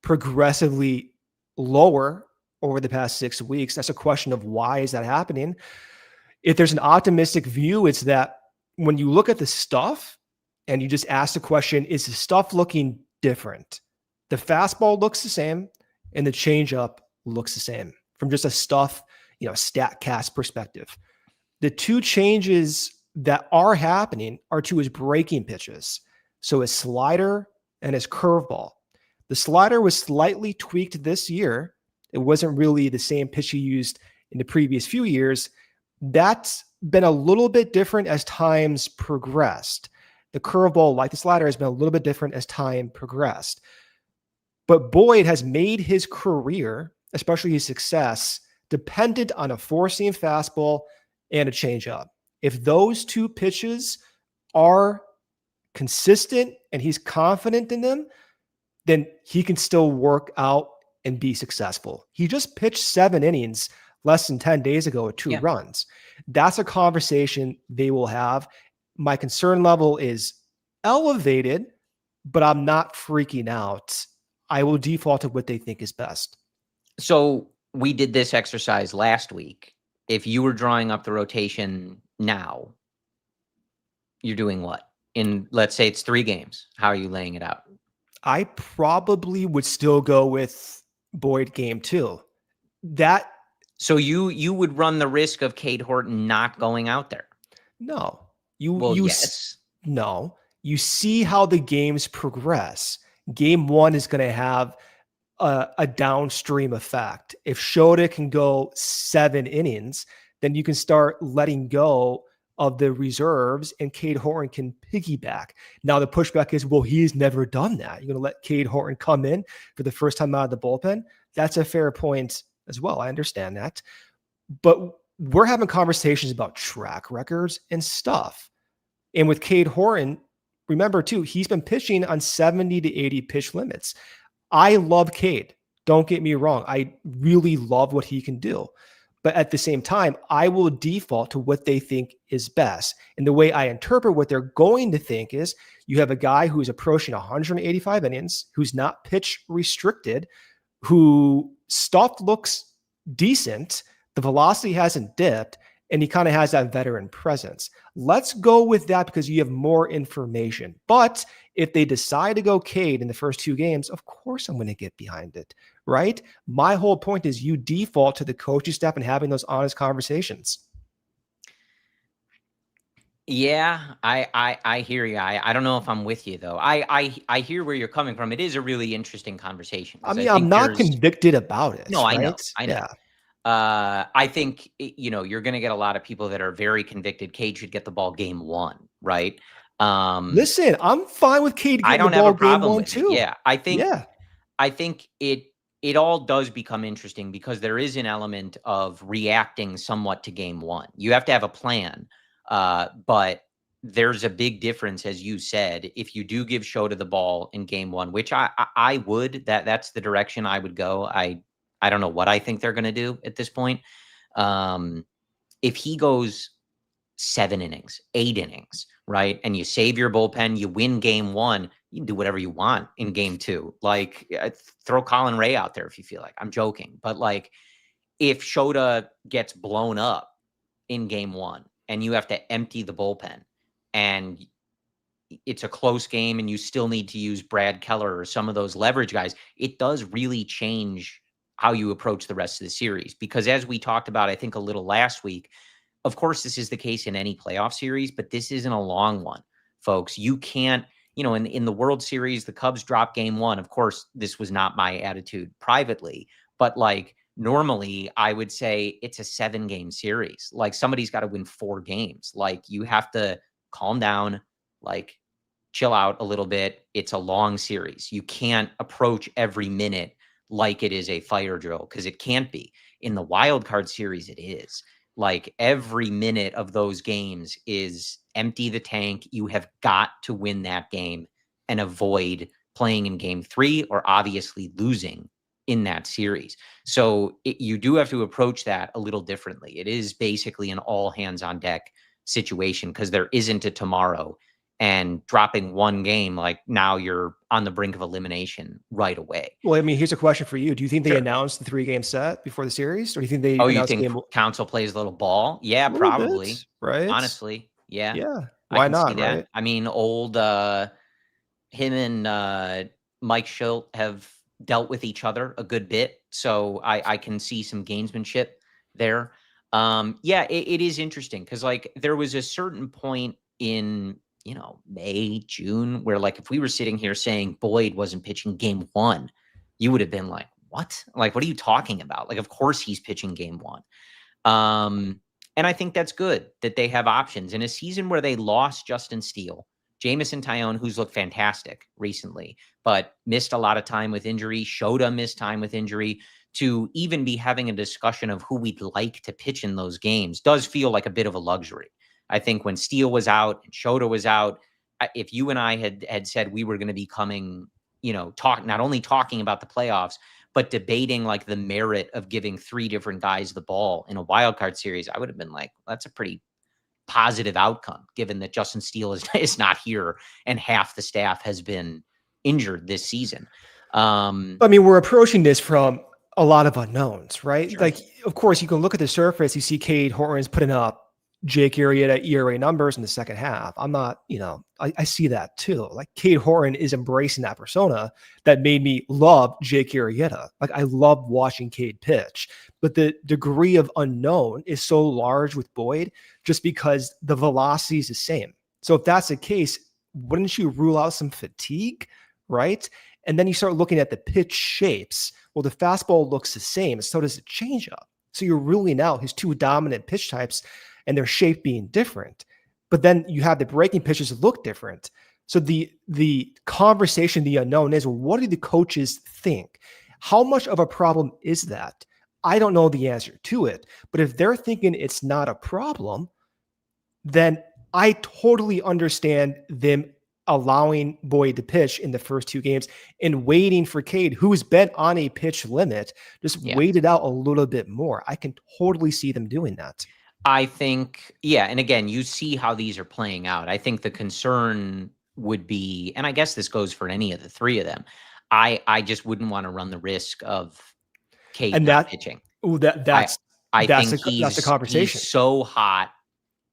S2: progressively lower over the past 6 weeks. That's a question of why is that happening? If there's an optimistic view, it's that when you look at the stuff and you just ask the question, is the stuff looking different? The fastball looks the same and the changeup looks the same from just a stuff, StatCast perspective. The two changes that are happening are to his breaking pitches. So his slider and his curveball. The slider was slightly tweaked this year. It wasn't really the same pitch he used in the previous few years. That's been a little bit different as times progressed. The curveball, like the slider, has been a little bit different as time progressed. But Boyd has made his career, especially his success, dependent on a four-seam fastball and a changeup. If those two pitches are consistent and he's confident in them, then he can still work out and be successful. He just pitched 7 innings less than 10 days ago with 2 runs. That's a conversation they will have. My concern level is elevated, but I'm not freaking out. I will default to what they think is best.
S1: So we did this exercise last week. If you were drawing up the rotation now, you're doing what? In, let's say it's 3 games. How are you laying it out?
S2: I probably would still go with Boyd game 2.
S1: So you would run the risk of Cade Horton not going out there?
S2: No.
S1: Yes.
S2: No. You see how the games progress. Game 1 is going to have a downstream effect. If Shota can go 7 innings, then you can start letting go of the reserves and Cade Horton can piggyback. Now the pushback is, well, he's never done that. You're going to let Cade Horton come in for the first time out of the bullpen. That's a fair point as well. I understand that. But we're having conversations about track records and stuff. And with Cade Horton, remember too, he's been pitching on 70 to 80 pitch limits. I love Cade. Don't get me wrong. I really love what he can do. But at the same time, I will default to what they think is best. And the way I interpret what they're going to think is you have a guy who's approaching 185 innings, who's not pitch restricted, who stuff looks decent, the velocity hasn't dipped, and he kind of has that veteran presence. Let's go with that because you have more information. But if they decide to go Cade in the first 2 games, of course I'm going to get behind it, right? My whole point is you default to the coaching staff and having those honest conversations.
S1: Yeah, I hear you. I don't know if I'm with you though. I hear where you're coming from. It is a really interesting conversation.
S2: I mean, I'm not convicted about it.
S1: No,
S2: right?
S1: I know. Yeah. I think, you're going to get a lot of people that are very convicted. Cade should get the ball game 1, right?
S2: Listen, I'm fine with Cade getting
S1: the ball
S2: have a problem
S1: game 1
S2: with too.
S1: It. Yeah, I think it all does become interesting because there is an element of reacting somewhat to game 1. You have to have a plan, but there's a big difference, as you said, if you do give Shota the ball in game 1, which I would. That's the direction I would go. I don't know what I think they're going to do at this point. If he goes 7 innings, 8 innings, right, and you save your bullpen, you win game 1, you can do whatever you want in game 2. Like, throw Colin Ray out there if you feel like. I'm joking. But, like, if Shota gets blown up in game 1 and you have to empty the bullpen and it's a close game and you still need to use Brad Keller or some of those leverage guys, it does really change how you approach the rest of the series. Because as we talked about, I think a little last week, of course, this is the case in any playoff series, but this isn't a long one, folks. You can't, in the World Series, the Cubs dropped game 1. Of course, this was not my attitude privately, but like normally I would say it's a 7-game series. Like somebody's got to win 4 games. Like you have to calm down, like chill out a little bit. It's a long series. You can't approach every minute like it is a fire drill because it can't be. In the wild card series, it is. Like every minute of those games is empty the tank. You have got to win that game and avoid playing in game 3 or obviously losing in that series. So you do have to approach that a little differently. It is basically an all hands on deck situation because there isn't a tomorrow. And dropping 1 game, like now you're on the brink of elimination right away.
S2: Well, I mean, here's a question for you. Do you think they announced the 3-game set before the series? Or do you think they
S1: you think Counsell plays a little ball? Yeah, probably.
S2: Bit, right?
S1: Honestly. Yeah.
S2: Yeah. Why not, right?
S1: I mean, him and Mike Schilt have dealt with each other a good bit. So I can see some gamesmanship there. Yeah, it is interesting because like there was a certain point in May, June, where like if we were sitting here saying Boyd wasn't pitching game 1, you would have been like, what? Like, what are you talking about? Like, of course he's pitching game 1. And I think that's good that they have options in a season where they lost Justin Steele, Jamison Tyone, who's looked fantastic recently, but missed a lot of time with injury. Shota missed time with injury. To even be having a discussion of who we'd like to pitch in those games does feel like a bit of a luxury. I think when Steele was out and Shota was out, if you and I had said we were going to be coming, not only talking about the playoffs, but debating like the merit of giving 3 different guys the ball in a wild card series, I would have been like, that's a pretty positive outcome, given that Justin Steele is not here and half the staff has been injured this season.
S2: I mean, we're approaching this from a lot of unknowns, right?
S1: Sure.
S2: Like, of course, you can look at the surface. You see Cade Horton's putting up Jake Arrieta ERA numbers in the second half. I'm not, I see that too. Like Cade Horton is embracing that persona that made me love Jake Arrieta. Like I love watching Cade pitch, but the degree of unknown is so large with Boyd just because the velocity is the same. So if that's the case, wouldn't you rule out some fatigue, right? And then you start looking at the pitch shapes. Well, the fastball looks the same, and so does the changeup. So you're ruling out his two dominant pitch types and their shape being different. But then you have the breaking pitches look different. So the conversation, the unknown is, well, what do the coaches think? How much of a problem is that? I don't know the answer to it. But if they're thinking it's not a problem, then I totally understand them allowing Boyd to pitch in the first two games and waiting for Cade, who's been on a pitch limit, just wait it out a little bit more. I can totally see them doing that.
S1: I think, yeah. And again, you see how these are playing out. I think the concern would be, and I guess this goes for any of the three of them, I just wouldn't want to run the risk of Cade
S2: and
S1: not pitching.
S2: That's the conversation.
S1: He's so hot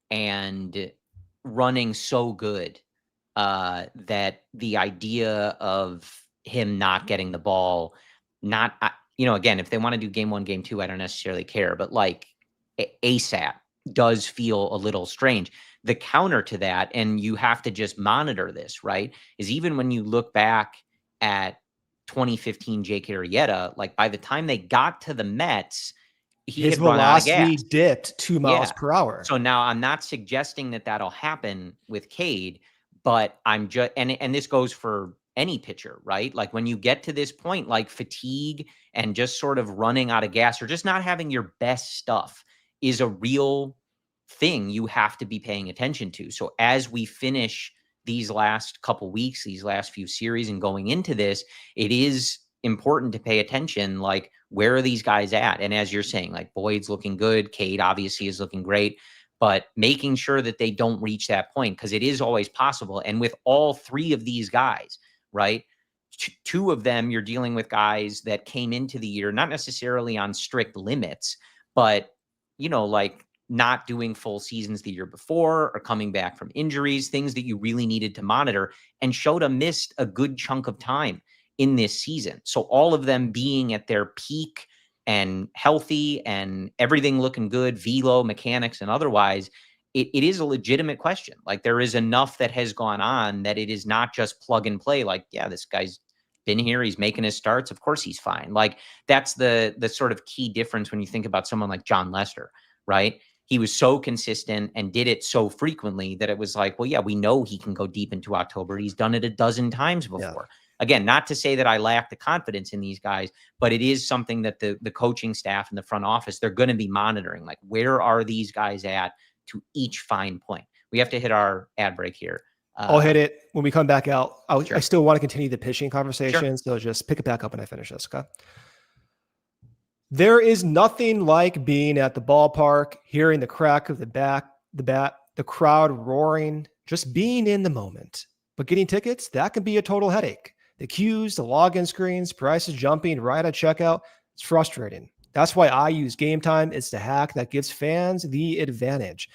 S1: and running so good that the idea of him not getting the ball, again, if they want to do game 1, game 2, I don't necessarily care, but like ASAP does feel a little strange. The counter to that, and you have to just monitor this, right, is even when you look back at 2015 Jake Arrieta, like by the time they got to the Mets, his velocity
S2: dipped 2 miles per hour.
S1: So now I'm not suggesting that that'll happen with Cade, but I'm just, and this goes for any pitcher, right? Like when you get to this point, like fatigue and just sort of running out of gas or just not having your best stuff is a real thing you have to be paying attention to. So as we finish these last couple weeks, these last few series and going into this, it is important to pay attention. Like, where are these guys at? And as you're saying, like Boyd's looking good. Cade obviously is looking great, but making sure that they don't reach that point, because it is always possible. And with all three of these guys, right? Two of them, you're dealing with guys that came into the year, not necessarily on strict limits, but, like not doing full seasons the year before or coming back from injuries, things that you really needed to monitor. And Shota missed a good chunk of time in this season. So all of them being at their peak and healthy and everything looking good, velo, mechanics, and otherwise, it is a legitimate question. Like, there is enough that has gone on that it is not just plug and play. Like, yeah, this guy's been here, he's making his starts, of course he's fine. Like, that's the sort of key difference when you think about someone like John Lester, right? He was so consistent and did it so frequently that it was like, well, yeah, we know he can go deep into October. He's done it a dozen times before. Yeah. Again, not to say that I lack the confidence in these guys, but it is something that the coaching staff and the front office, they're going to be monitoring. Like, where are these guys at to each fine point? We have to hit our ad break here.
S2: I'll hit it when we come back out. I still want to continue the pitching conversation, so just pick it back up when I finish this, okay? There is nothing like being at the ballpark, hearing the crack of the bat, the crowd roaring, just being in the moment. But getting tickets, that can be a total headache. The queues, the login screens, prices jumping right at checkout. It's frustrating. That's why I use Game Time. It's the hack that gives fans the advantage.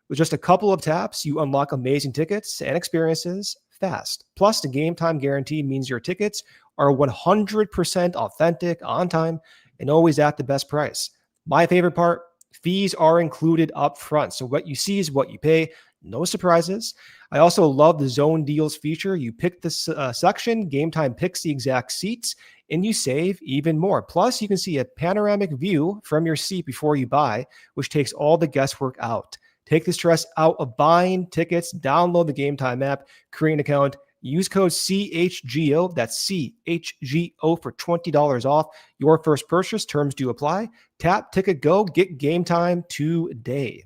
S2: With just a couple of taps, you unlock amazing tickets and experiences fast. Plus, the Game Time guarantee means your tickets are 100% authentic, on time, and always at the best price. My favorite part, fees are included up front. So what you see is what you pay. No surprises. I also love the zone deals feature. You pick this section, Game Time picks the exact seats, and you save even more. Plus, you can see a panoramic view from your seat before you buy, which takes all the guesswork out. Take the stress out of buying tickets. Download the Game Time app, create an account, use code CHGO, that's CHGO, for $20 off your first purchase. Terms do apply. Tap, ticket, go, get Game Time today.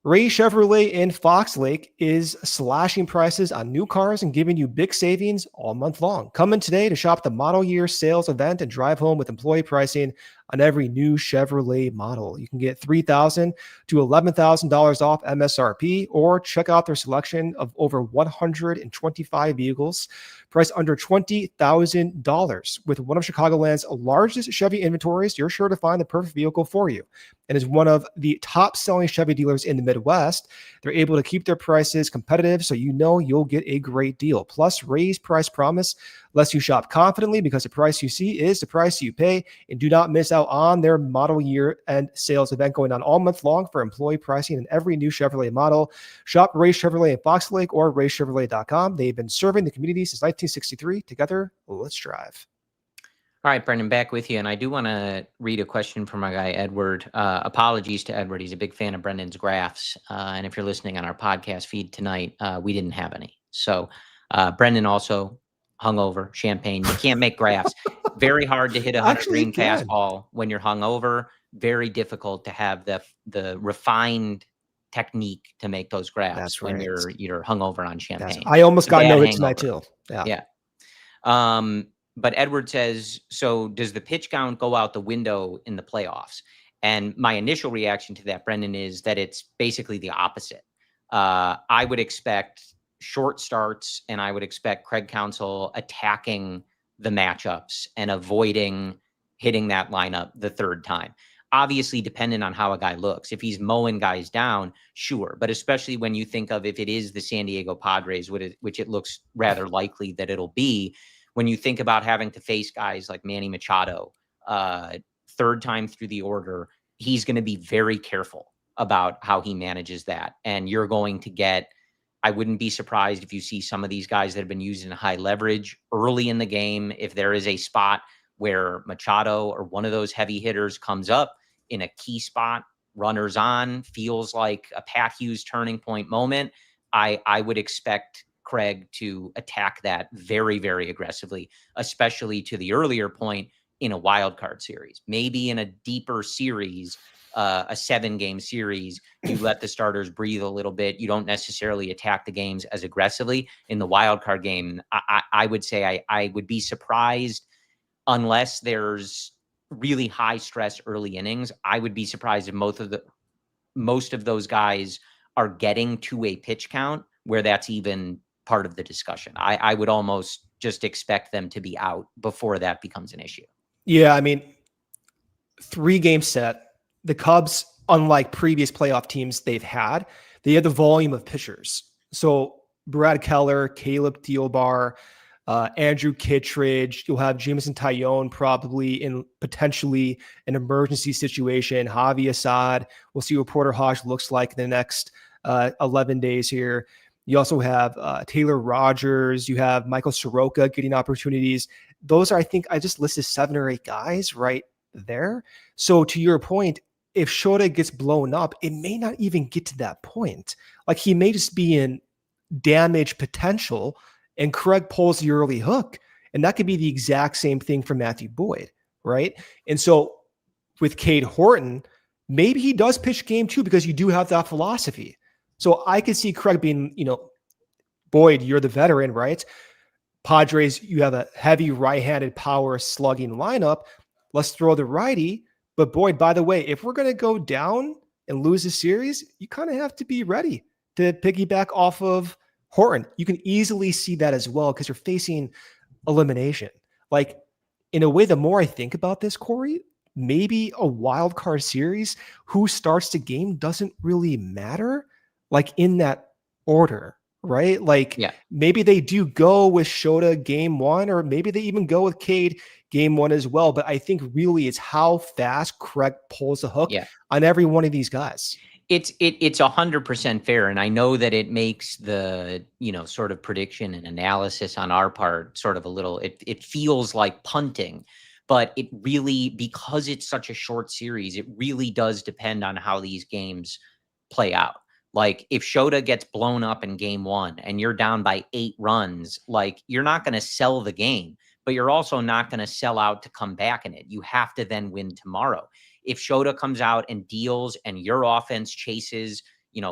S2: Ray Chevrolet in Fox Lake is slashing prices on new cars and giving you big savings all month long. Come in today to shop the model year sales event and drive home with employee pricing on every new Chevrolet model. You can get $3,000 to $11,000 off MSRP, or check out their selection of over 125 vehicles priced under $20,000. With one of Chicagoland's largest Chevy inventories, you're sure to find the perfect vehicle for you. And as one of the top-selling Chevy dealers in the Midwest, they're able to keep their prices competitive, so you know you'll get a great deal. Plus, Ray's price promise lets you shop confidently because the price you see is the price you pay. And do not miss out on their model year end sales event going on all month long for employee pricing in every new Chevrolet model. Shop Ray Chevrolet in Fox Lake or raychevrolet.com. They've been serving the community since 1963. Together, let's drive.
S1: All right, Brendan, back with you. And I do want to read a question from our guy, Edward. Apologies to Edward. He's a big fan of Brendan's graphs. And if you're listening on our podcast feed tonight, we didn't have any. So Brendan also hungover, champagne. You can't make graphs. Very hard to hit a 100 green fastball when you're hungover. Very difficult to have the refined technique to make those graphs when you're hungover on champagne.
S2: I almost got no hit tonight too.
S1: Yeah. But Edward says, so does the pitch count go out the window in the playoffs? And my initial reaction to that, Brendan, is that it's basically the opposite. I would expect short starts, and I would expect Craig Counsell attacking the matchups and avoiding hitting that lineup the third time. Obviously, dependent on how a guy looks. If he's mowing guys down, sure. But especially when you think of if it is the San Diego Padres, which it looks rather likely that it'll be, when you think about having to face guys like Manny Machado, third time through the order, he's going to be very careful about how he manages that. And you're going to get, I wouldn't be surprised if you see some of these guys that have been using high leverage early in the game. If there is a spot where Machado or one of those heavy hitters comes up in a key spot, runners on, feels like a Pat Hughes turning point moment, I would expect Craig to attack that very, very aggressively, especially to the earlier point in a wild card series. Maybe in a deeper series, a 7-game series, you let the starters breathe a little bit. You don't necessarily attack the games as aggressively. In the wild card game, I would say I would be surprised, unless there's really high stress early innings. I would be surprised if most of those guys are getting to a pitch count where that's even part of the discussion. I would almost just expect them to be out before that becomes an issue.
S2: Yeah, I mean, 3-game set. The Cubs, unlike previous playoff teams they've had, they have the volume of pitchers. So Brad Keller, Caleb Thielbar, Andrew Kittredge, you'll have Jameson Taillon probably in potentially an emergency situation. Javi Assad, we'll see what Porter Hodge looks like in the next 11 days here. You also have Taylor Rogers. You have Michael Soroka getting opportunities. Those are, I think, I just listed 7 or 8 guys right there. So to your point, if Shota gets blown up, it may not even get to that point. Like, he may just be in damage potential and Craig pulls the early hook. And that could be the exact same thing for Matthew Boyd, right? And so with Cade Horton, maybe he does pitch game 2 because you do have that philosophy. So I could see Craig being, Boyd, you're the veteran, right? Padres, you have a heavy right-handed power slugging lineup. Let's throw the righty. But Boyd, by the way, if we're going to go down and lose the series, you kind of have to be ready to piggyback off of Horton. You can easily see that as well because you're facing elimination. Like, in a way, the more I think about this, Corey, maybe a wild card series, who starts the game doesn't really matter, like in that order, right? Like, maybe they do go with Shota game 1, or maybe they even go with Cade game 1 as well. But I think really it's how fast Craig pulls the hook on every one of these guys.
S1: It's 100% fair. And I know that it makes the, sort of prediction and analysis on our part sort of a little, it feels like punting, but it really, because it's such a short series, it really does depend on how these games play out. Like, if Shota gets blown up in game 1 and you're down by 8 runs, like, you're not going to sell the game, but you're also not going to sell out to come back in it. You have to then win tomorrow. If Shota comes out and deals and your offense chases,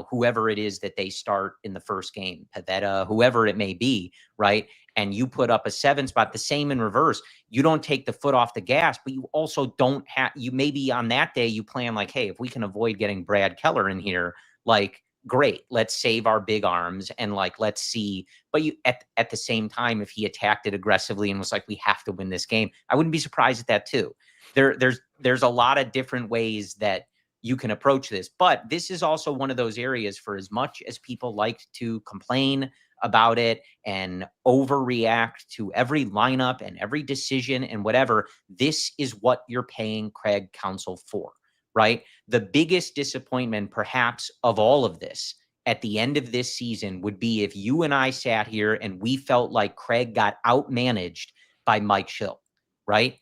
S1: whoever it is that they start in the first game, Pavetta, whoever it may be, right? And you put up a 7 spot, the same in reverse. You don't take the foot off the gas, but you also don't have, you maybe on that day you plan like, hey, if we can avoid getting Brad Keller in here, like, great, let's save our big arms and like, let's see. But you at the same time, if he attacked it aggressively and was like, we have to win this game, I wouldn't be surprised at that too. There's a lot of different ways that you can approach this, but this is also one of those areas, for as much as people like to complain about it and overreact to every lineup and every decision and whatever. This is what you're paying Craig Counsell for, right? The biggest disappointment perhaps of all of this at the end of this season would be if you and I sat here and we felt like Craig got outmanaged by Mike Schill, right?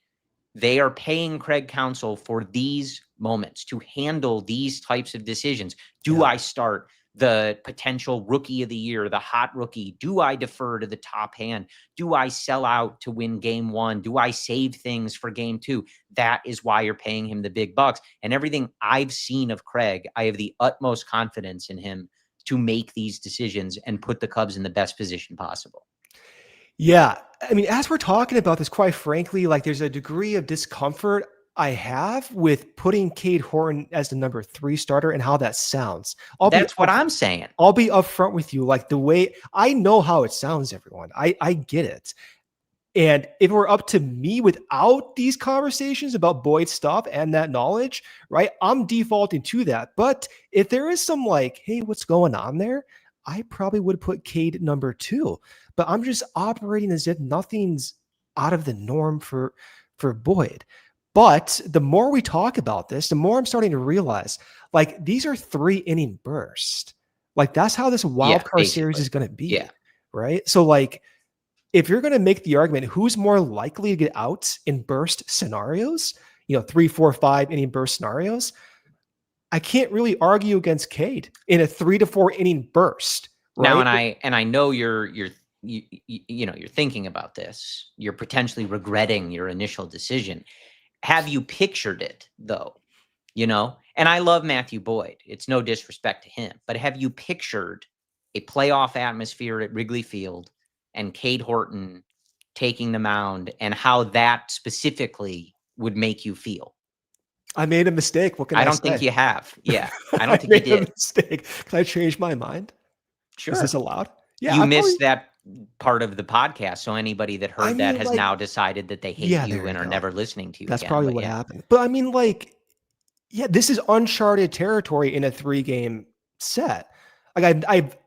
S1: They are paying Craig Counsell for these moments to handle these types of decisions. Do I start the potential rookie of the year, the hot rookie? Do I defer to the top hand? Do I sell out to win game one? Do I save things for game two? That is why you're paying him the big bucks. And everything I've seen of Craig, I have the utmost confidence in him to make these decisions and put the Cubs in the best position possible.
S2: Yeah. I mean, as we're talking about this, quite frankly, like there's a degree of discomfort I have with putting Cade Horton as the number 3 starter and how that sounds.
S1: That's what I'm saying.
S2: I'll be upfront with you. Like the way I know how it sounds, everyone. I get it. And if it were up to me without these conversations about Boyd's stuff and that knowledge, right, I'm defaulting to that. But if there is some like, hey, what's going on there? I probably would put Cade number 2. But I'm just operating as if nothing's out of the norm for Boyd. But the more we talk about this, the more I'm starting to realize, like, these are 3-inning bursts. Like, that's how this wild card series is going to be.
S1: Yeah.
S2: Right. So, like, if you're going to make the argument, who's more likely to get out in burst scenarios, 3, 4, 5-inning burst scenarios, I can't really argue against Cade in a 3 to 4 inning burst. Right?
S1: Now, and I know you're thinking about this. You're potentially regretting your initial decision. Have you pictured it though? And I love Matthew Boyd. It's no disrespect to him, but have you pictured a playoff atmosphere at Wrigley Field and Cade Horton taking the mound and how that specifically would make you feel?
S2: I made a mistake. What can I say?
S1: I don't think you have. Yeah. I don't think you did.
S2: A mistake. Can I change my mind?
S1: Sure.
S2: Is this allowed?
S1: Yeah. You missed that part of the podcast. So anybody that heard that has now decided that they hate you and are never listening to you.
S2: That's probably what happened. But I mean, this is uncharted territory in a 3-game set. Like I've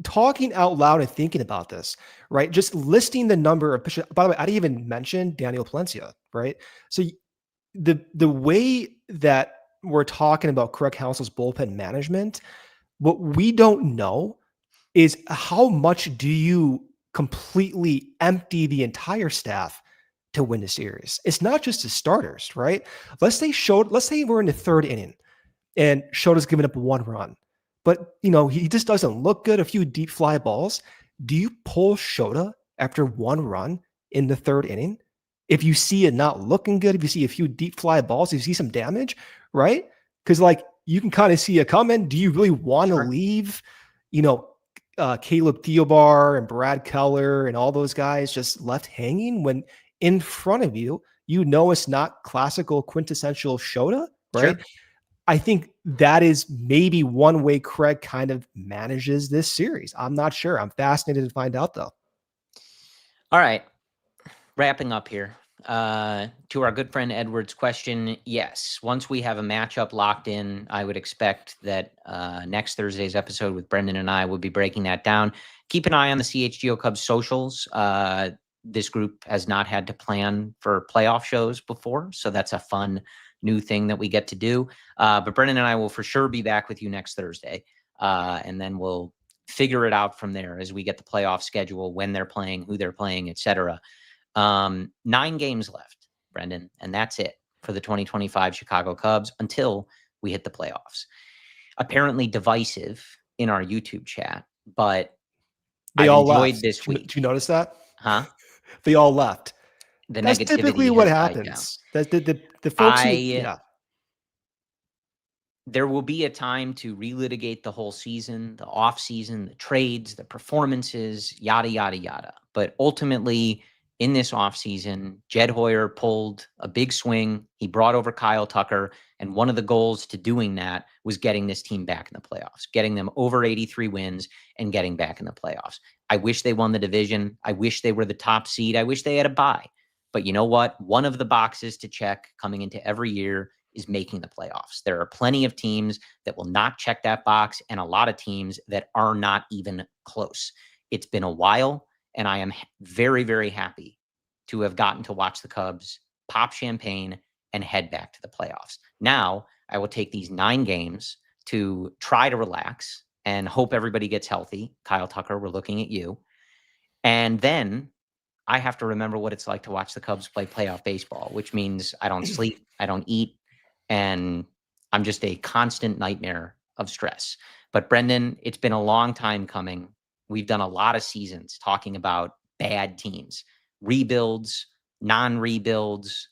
S2: talking out loud and thinking about this, right? Just listing the number of pitches. By the way, I didn't even mention Daniel Palencia, right? So the way that we're talking about Craig Counsell's bullpen management, what we don't know is how much do you completely empty the entire staff to win the series? It's not just the starters, right? Let's say we're in the 3rd inning and Shota's giving up 1 run. But, he just doesn't look good. A few deep fly balls. Do you pull Shota after 1 run in the 3rd inning? If you see it not looking good, if you see a few deep fly balls, if you see some damage, right? Because, you can kind of see it coming. Do you really want to leave, Caleb Theobar and Brad Keller and all those guys just left hanging when in front of you, it's not classical quintessential Shota, right? Sure. I think that is maybe one way Craig kind of manages this series. I'm not sure. I'm fascinated to find out, though.
S1: All right. Wrapping up here. To our good friend Edward's question, yes. Once we have a matchup locked in, I would expect that next Thursday's episode with Brendan and I will be breaking that down. Keep an eye on the CHGO Cubs socials. This group has not had to plan for playoff shows before, so that's a fun new thing that we get to do. But Brendan and I will for sure be back with you next Thursday. And then we'll figure it out from there as we get the playoff schedule, when they're playing, who they're playing, etc. 9 games left, Brendan, and that's it for the 2025 Chicago Cubs until we hit the playoffs. Apparently divisive in our YouTube chat, but
S2: they all
S1: enjoyed
S2: left
S1: this week.
S2: Did you notice that?
S1: Huh?
S2: They all left.
S1: That's
S2: typically what happens. That's the folks
S1: There will be a time to relitigate the whole season, the off season, the trades, the performances, yada, yada, yada. But ultimately, in this offseason, Jed Hoyer pulled a big swing. He brought over Kyle Tucker. And one of the goals to doing that was getting this team back in the playoffs, getting them over 83 wins and getting back in the playoffs. I wish they won the division. I wish they were the top seed. I wish they had a bye. But you know what? One of the boxes to check coming into every year is making the playoffs. There are plenty of teams that will not check that box and a lot of teams that are not even close. It's been a while, and I am very, very happy to have gotten to watch the Cubs pop champagne and head back to the playoffs. Now, I will take these 9 games to try to relax and hope everybody gets healthy. Kyle Tucker, we're looking at you. And then I have to remember what it's like to watch the Cubs play playoff baseball, which means I don't sleep, I don't eat, and I'm just a constant nightmare of stress. But Brendan, it's been a long time coming. We've done a lot of seasons talking about bad teams, rebuilds, non-rebuilds,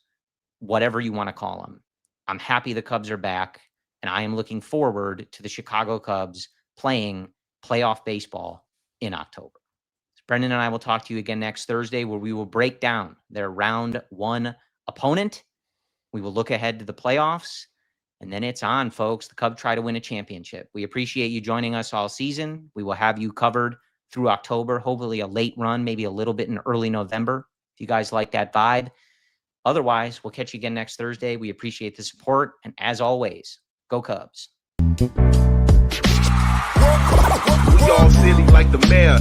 S1: whatever you want to call them. I'm happy the Cubs are back, and I am looking forward to the Chicago Cubs playing playoff baseball in October. Brendan and I will talk to you again next Thursday, where we will break down their round 1 opponent. We will look ahead to the playoffs, and then it's on, folks. The Cubs try to win a championship. We appreciate you joining us all season. We will have you covered through October, hopefully a late run, maybe a little bit in early November, if you guys like that vibe. Otherwise, we'll catch you again next Thursday. We appreciate the support, and as always, go Cubs.
S3: We all silly like the mayor.